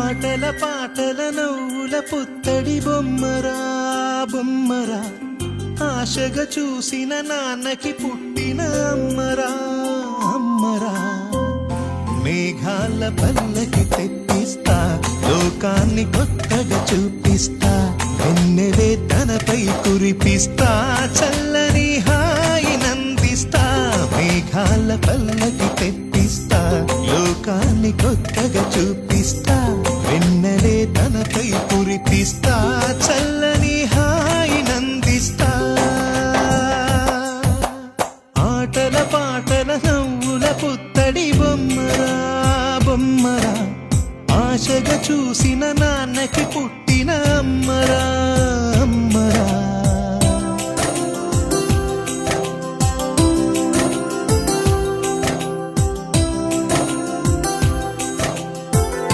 ఆటల పాటల నవ్వుల పుత్తడి బొమ్మరా బొమ్మరా, ఆశగా చూసిన నాన్నకి పుట్టిన అమ్మరా అమ్మరా. మేఘాల పల్లకి తెప్పిస్తా, లోకాన్ని కొత్తగా చూపిస్తా, వెన్నెలే తనపై కురిపిస్తా, చల్లని హాయినందిస్తా. మేఘాల పల్లకి తెప్పిస్తా, లోకాన్ని కొత్తగా చూపిస్తా, వెన్నెలే తనపై కురిపిస్తా, చల్లని హాయినందిస్తా. ఆటల పాటల నవ్వుల పుత్తడి బొమ్మరా బొమ్మరా, ఆశగా చూసిన నాన్నకి పుట్టిన అమ్మరా